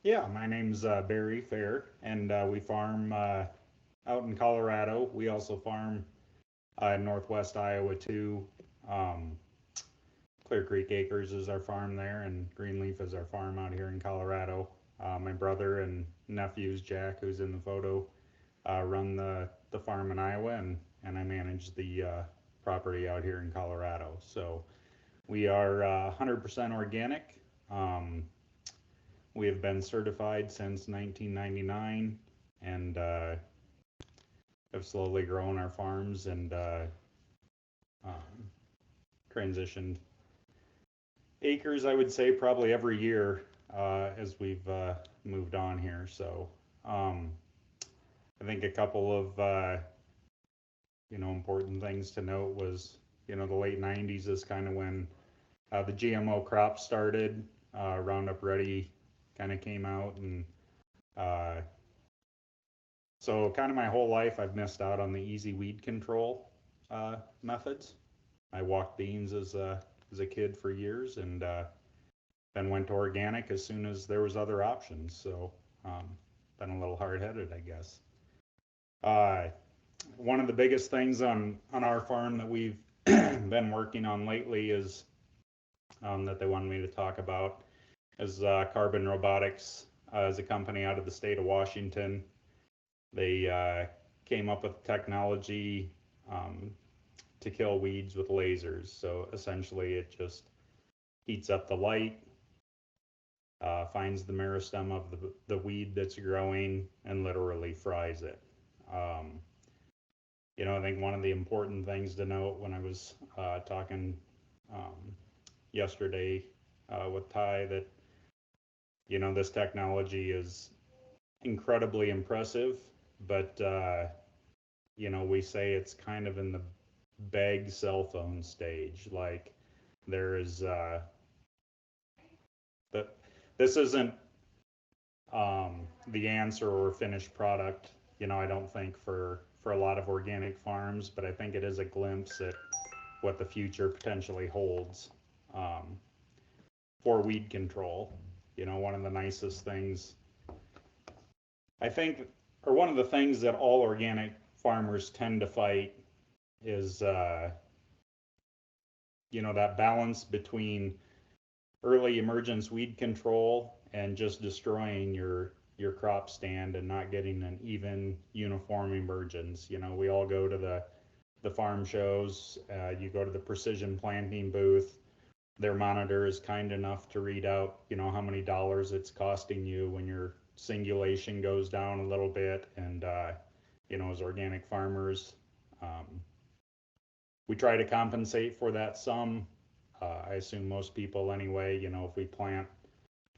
Yeah, my name's Barry Fehr, and we farm out in Colorado. We also farm in northwest Iowa too. Um, Clear Creek Acres is our farm there, and GreenLeaf is our farm out here in Colorado. My brother and nephews, Jack, who's in the photo, run the farm in Iowa, and I manage the property out here in Colorado. So we are 100% organic. Um, we have been certified since 1999 and have slowly grown our farms and um, transitioned acres, I would say, probably every year as we've moved on here. So um, I think a couple of important things to note was the late 90s is kind of when the GMO crop started. Roundup Ready kind of came out, and uh, so kind of my whole life I've missed out on the easy weed control methods. I walked beans as a kid for years, and then went to organic as soon as there was other options. So been a little hard headed, I guess. Uh, One of the biggest things on our farm that we've been working on lately is that they wanted me to talk about is Carbon Robotics as a company out of the state of Washington. They came up with technology um, to kill weeds with lasers. So essentially, it just heats up the light, finds the meristem of the weed that's growing, and literally fries it. Um, I think one of the important things to note when I was talking yesterday with Ty that this technology is incredibly impressive, but we say it's kind of in the bag cell phone stage. Like there is that this isn't the answer or finished product. I don't think for a lot of organic farms, but I think it is a glimpse at what the future potentially holds um, for weed control. One of the nicest things I think, or one of the things that all organic farmers tend to fight is, that balance between early emergence weed control and just destroying your crop stand and not getting an even uniform emergence. We all go to the farm shows. You go to the precision planting booth. Their monitor is kind enough to read out, how many dollars it's costing you when your singulation goes down a little bit. And as organic farmers, um, we try to compensate for that some. I assume most people anyway. If we plant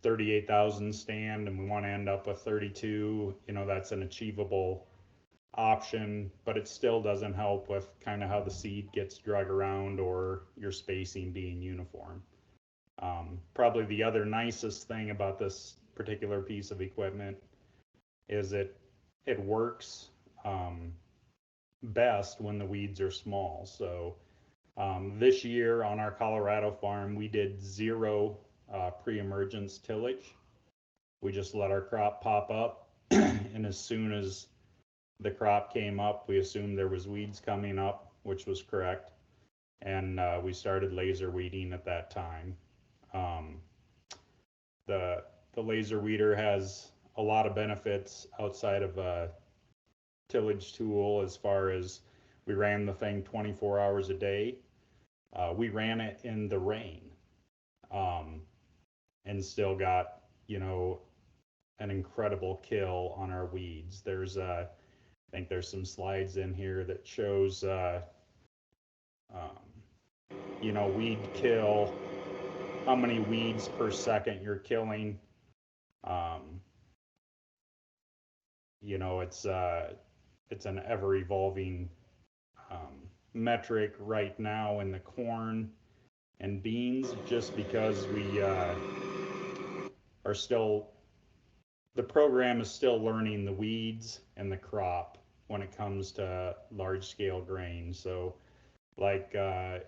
38,000 stand and we want to end up with 32, that's an achievable option, but it still doesn't help with kind of how the seed gets drug around or your spacing being uniform. Probably the other nicest thing about this particular piece of equipment is it works best when the weeds are small. So this year on our Colorado farm, we did zero pre-emergence tillage. We just let our crop pop up, and as soon as the crop came up, we assumed there was weeds coming up, which was correct, and we started laser weeding at that time. Um, the the laser weeder has a lot of benefits outside of a tillage tool as far as we ran the thing 24 hours a day. We ran it in the rain um, and still got, an incredible kill on our weeds. I think there's some slides in here that shows, weed kill, how many weeds per second you're killing. Um, it's an ever evolving metric right now in the corn and beans, just because we are still, the program is still learning the weeds and the crop when it comes to large scale grain. So like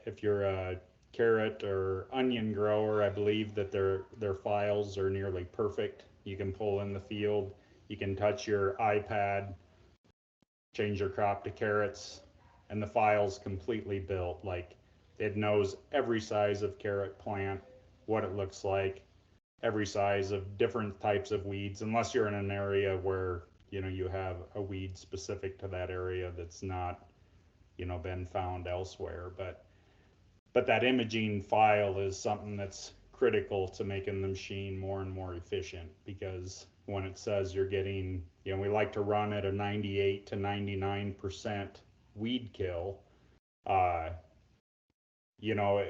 if you're a carrot or onion grower, I believe that their files are nearly perfect. You can pull in the field, you can touch your iPad, change your crop to carrots, and the file's completely built. Like, it knows every size of carrot plant, what it looks like, every size of different types of weeds, unless you're in an area where, you know, you have a weed specific to that area that's not, you know, been found elsewhere. But that imaging file is something that's critical to making the machine more and more efficient, because when it says you're getting, you know, we like to run at a 98 to 99% weed kill, you know,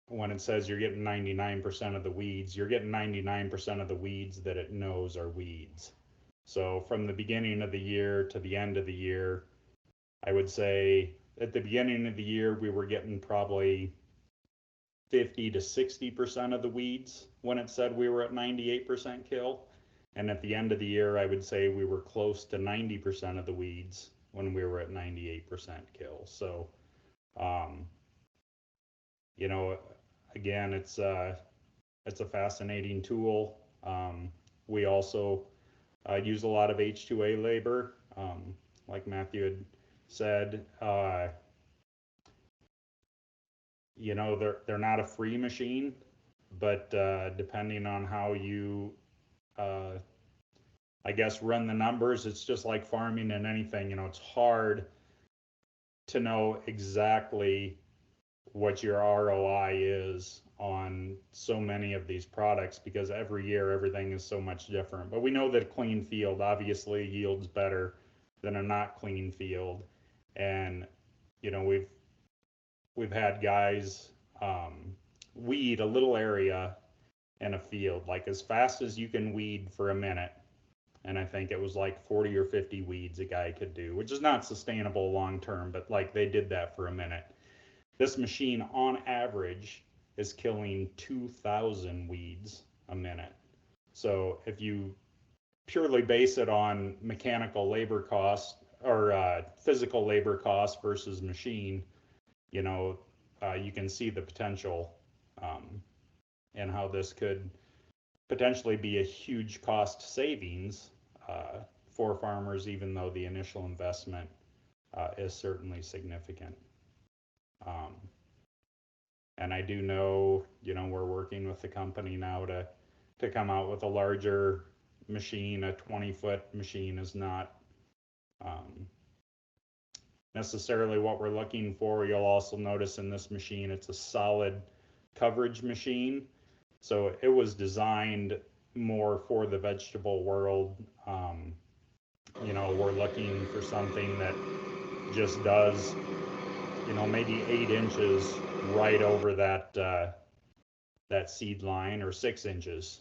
when it says you're getting 99% of the weeds, you're getting 99% of the weeds that it knows are weeds. So from the beginning of the year to the end of the year, I would say at the beginning of the year, we were getting probably 50 to 60% of the weeds when it said we were at 98% kill. And at the end of the year, I would say we were close to 90% of the weeds when we were at 98% kill. So, you know, again, it's a fascinating tool. We also use a lot of H2A labor, like Matthew had said. You know, they're not a free machine, but depending on how you, I guess, run the numbers, it's just like farming and anything. You know, it's hard to know exactly what your ROI is on so many of these products, because every year everything is so much different. But we know that a clean field obviously yields better than a not clean field. And, you know, we've had guys weed a little area in a field, like as fast as you can weed for a minute. And I think it was like 40 or 50 weeds a guy could do, which is not sustainable long term, but like they did that for a minute. This machine on average is killing 2,000 weeds a minute. So if you purely base it on mechanical labor cost or physical labor cost versus machine, you know, you can see the potential and how this could potentially be a huge cost savings for farmers, even though the initial investment is certainly significant. And I do know, you know, we're working with the company now to come out with a larger machine. A 20-foot machine is not necessarily what we're looking for. You'll also notice in this machine, it's a solid coverage machine. So it was designed more for the vegetable world. You know, we're looking for something that just does, you know, maybe 8 inches right over that that seed line, or 6 inches.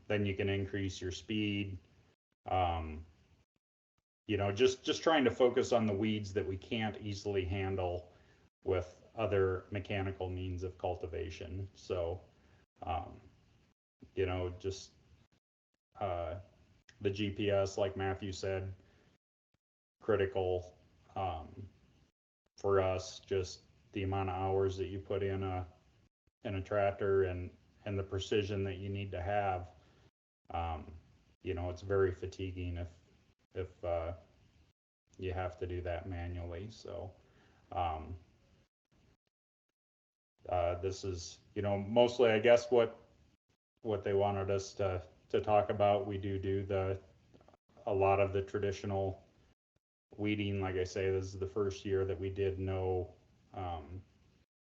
Then you can increase your speed. You know, just trying to focus on the weeds that we can't easily handle with other mechanical means of cultivation. So, you know, just the GPS, like Matthew said, critical for us. Just the amount of hours that you put in a tractor and the precision that you need to have. You know, it's very fatiguing if you have to do that manually. So this is, you know, mostly I guess what they wanted us to talk about. We do a lot of the traditional weeding. Like I say, this is the first year that we did no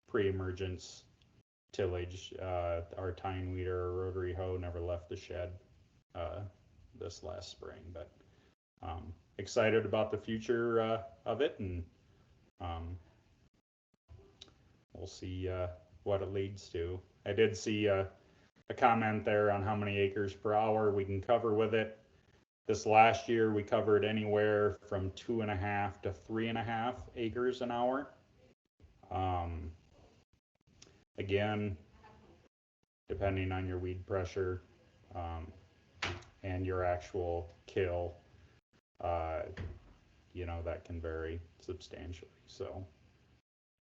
pre-emergence tillage. Our tine weeder or rotary hoe never left the shed this last spring, but excited about the future of it, and we'll see what it leads to. I did see a comment there on how many acres per hour we can cover with it. This last year we covered anywhere from 2.5 to 3.5 acres an hour. Again, depending on your weed pressure and your actual kill, you know, that can vary substantially. So